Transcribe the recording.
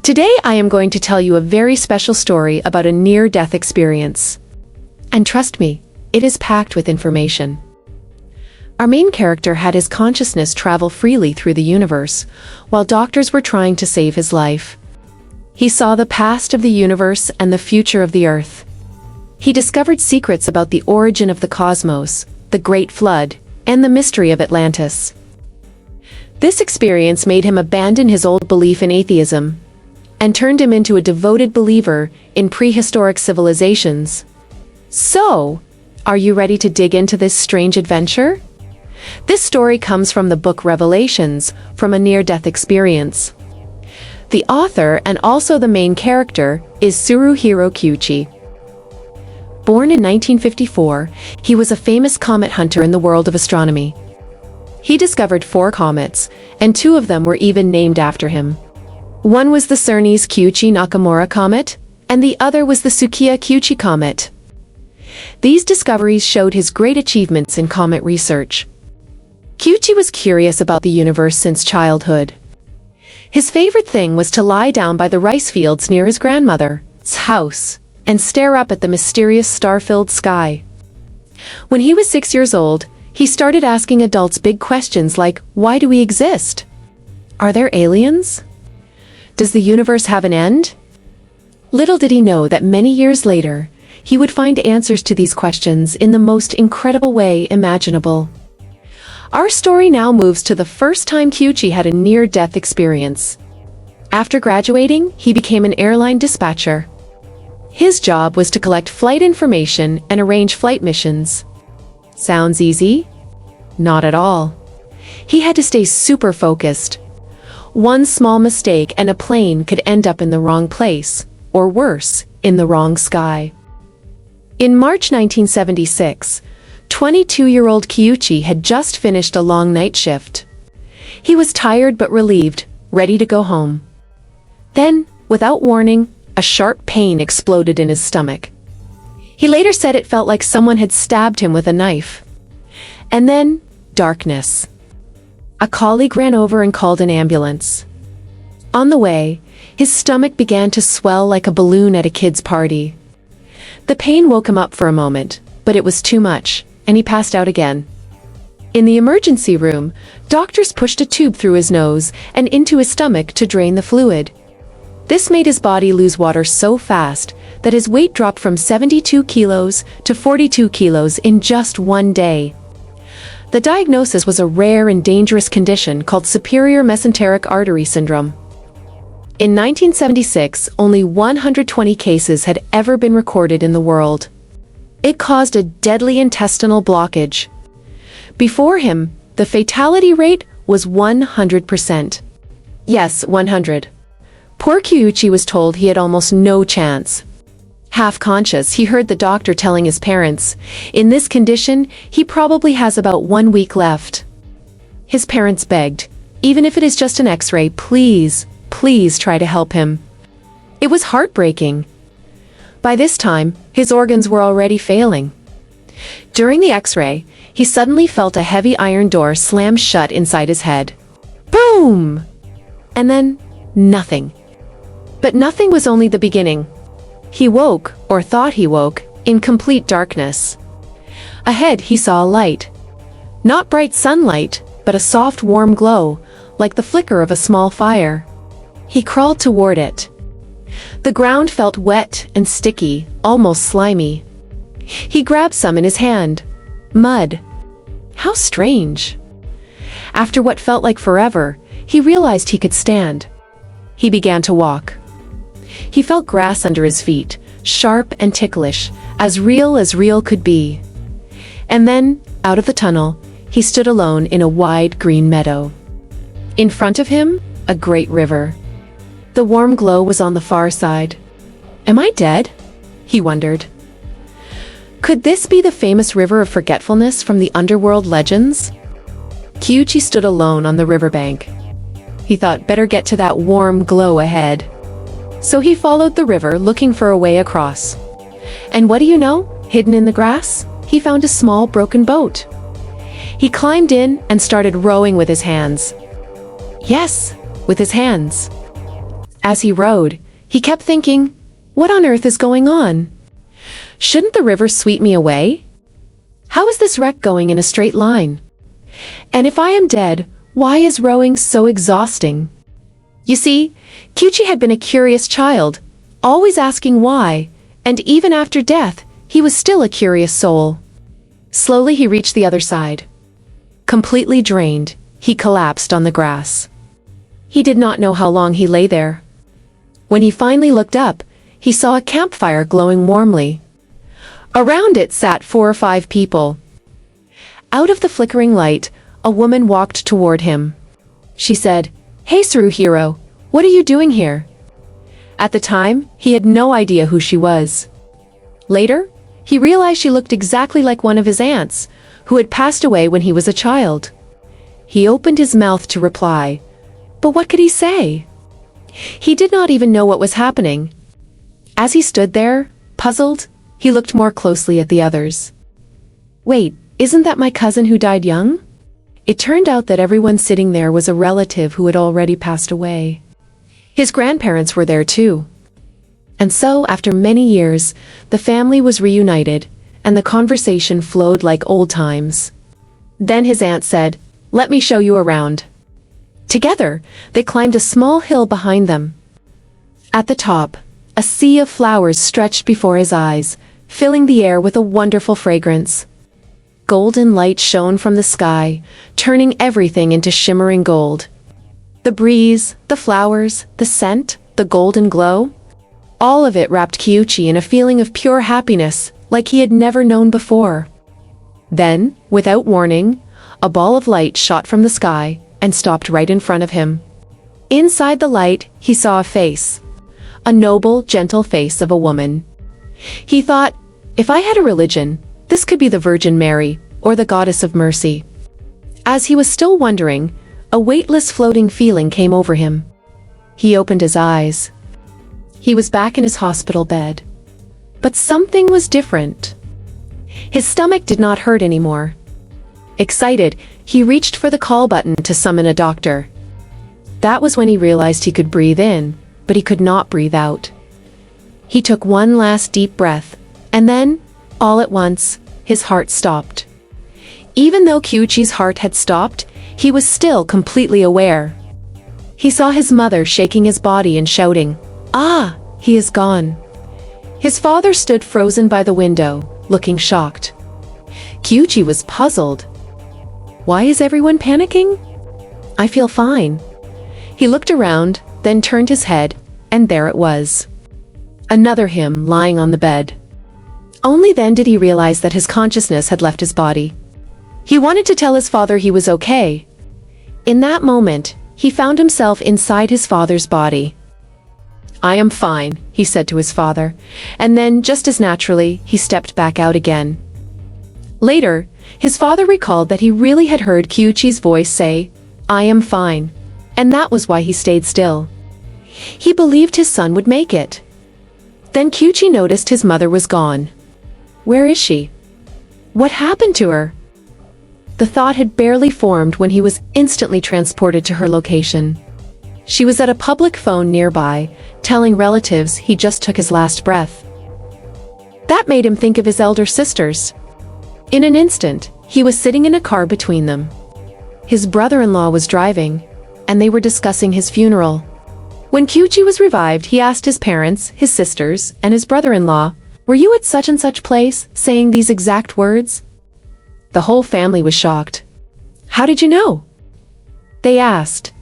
Today I am going to tell you a very special story about a near-death experience. And trust me, it is packed with information. Our main character had his consciousness travel freely through the universe, while doctors were trying to save his life. He saw the past of the universe and the future of the Earth. He discovered secrets about the origin of the cosmos, the Great Flood, and the mystery of Atlantis. This experience made him abandon his old belief in atheism, and turned him into a devoted believer in prehistoric civilizations. So, are you ready to dig into this strange adventure? This story comes from the book Revelations, from a near-death experience. The author and also the main character is Tsuruhiro Kiuchi. Born in 1954, he was a famous comet hunter in the world of astronomy. He discovered 4 comets, and 2 of them were even named after him. One was the Cernus Kiuchi-Nakamura comet, and the other was the Tsukuya-Kiuchi comet. These discoveries showed his great achievements in comet research. Kiuchi was curious about the universe since childhood. His favorite thing was to lie down by the rice fields near his grandmother's house and stare up at the mysterious star-filled sky. When he was 6 years old, he started asking adults big questions like, why do we exist? Are there aliens? Does the universe have an end? Little did he know that many years later, he would find answers to these questions in the most incredible way imaginable. Our story now moves to the first time Kiuchi had a near-death experience. After graduating, he became an airline dispatcher. His job was to collect flight information and arrange flight missions. Sounds easy? Not at all. He had to stay super focused. One small mistake and a plane could end up in the wrong place, or worse, in the wrong sky. In March 1976, 22-year-old Kiuchi had just finished a long night shift. He was tired but relieved, ready to go home. Then, without warning, a sharp pain exploded in his stomach. He later said it felt like someone had stabbed him with a knife. And then, darkness. A colleague ran over and called an ambulance. On the way, his stomach began to swell like a balloon at a kid's party. The pain woke him up for a moment, but it was too much, and he passed out again. In the emergency room, doctors pushed a tube through his nose and into his stomach to drain the fluid. This made his body lose water so fast that his weight dropped from 72 kilos to 42 kilos in just one day. The diagnosis was a rare and dangerous condition called superior mesenteric artery syndrome. In 1976, only 120 cases had ever been recorded in the world. It caused a deadly intestinal blockage. Before him, the fatality rate was 100%. Yes, 100. Poor Kiuchi was told he had almost no chance. Half conscious, he heard the doctor telling his parents, in this condition, he probably has about 1 week left. His parents begged, even if it is just an X-ray, please, please try to help him. It was heartbreaking. By this time, his organs were already failing. During the X-ray, he suddenly felt a heavy iron door slam shut inside his head. Boom! And then, nothing. But nothing was only the beginning. He woke, or thought he woke, in complete darkness. Ahead he saw a light. Not bright sunlight, but a soft warm glow, like the flicker of a small fire. He crawled toward it. The ground felt wet and sticky, almost slimy. He grabbed some in his hand. Mud. How strange. After what felt like forever, he realized he could stand. He began to walk. He felt grass under his feet, sharp and ticklish, as real could be. And then, out of the tunnel, he stood alone in a wide green meadow. In front of him, a great river. The warm glow was on the far side. Am I dead? He wondered. Could this be the famous river of forgetfulness from the underworld legends? Kiuchi stood alone on the riverbank. He thought better get to that warm glow ahead. So he followed the river looking for a way across. And what do you know? Hidden in the grass, he found a small broken boat. He climbed in and started rowing with his hands. Yes, with his hands. As he rode, he kept thinking, what on earth is going on? Shouldn't the river sweep me away? How is this wreck going in a straight line? And if I am dead, why is rowing so exhausting? You see, Kiuchi had been a curious child, always asking why, and even after death, he was still a curious soul. Slowly he reached the other side. Completely drained, he collapsed on the grass. He did not know how long he lay there. When he finally looked up, he saw a campfire glowing warmly. Around it sat 4 or 5 people. Out of the flickering light, a woman walked toward him. She said, "Hey Tsuruhiro, what are you doing here?" At the time, he had no idea who she was. Later, he realized she looked exactly like one of his aunts, who had passed away when he was a child. He opened his mouth to reply, but what could he say? He did not even know what was happening. As he stood there, puzzled, he looked more closely at the others. Wait, isn't that my cousin who died young? It turned out that everyone sitting there was a relative who had already passed away. His grandparents were there too. And so, after many years, the family was reunited, and the conversation flowed like old times. Then his aunt said, "Let me show you around." Together, they climbed a small hill behind them. At the top, a sea of flowers stretched before his eyes, filling the air with a wonderful fragrance. Golden light shone from the sky, turning everything into shimmering gold. The breeze, the flowers, the scent, the golden glow, all of it wrapped Kiuchi in a feeling of pure happiness, like he had never known before. Then, without warning, a ball of light shot from the sky and stopped right in front of him. Inside the light, he saw a face. A noble, gentle face of a woman. He thought, if I had a religion, this could be the Virgin Mary, or the Goddess of Mercy. As he was still wondering, a weightless floating feeling came over him. He opened his eyes. He was back in his hospital bed. But something was different. His stomach did not hurt anymore. Excited, he reached for the call button to summon a doctor. That was when he realized he could breathe in, but he could not breathe out. He took one last deep breath, and then, all at once, his heart stopped. Even though Kiuchi's heart had stopped, he was still completely aware. He saw his mother shaking his body and shouting, "Ah, he is gone." His father stood frozen by the window, looking shocked. Kiuchi was puzzled. Why is everyone panicking? I feel fine. He looked around, then turned his head, and there it was. Another him lying on the bed. Only then did he realize that his consciousness had left his body. He wanted to tell his father he was okay. In that moment, he found himself inside his father's body. "I am fine," he said to his father, and then, just as naturally, he stepped back out again. Later, his father recalled that he really had heard Kiuchi's voice say, "I am fine," and that was why he stayed still. He believed his son would make it. Then Kiuchi noticed his mother was gone. Where is she? What happened to her? The thought had barely formed when he was instantly transported to her location. She was at a public phone nearby, telling relatives he just took his last breath. That made him think of his elder sisters. In an instant, he was sitting in a car between them. His brother-in-law was driving, and they were discussing his funeral. When Kiuchi was revived, he asked his parents, his sisters, and his brother-in-law, "Were you at such and such place, saying these exact words?" The whole family was shocked. "How did you know?" They asked.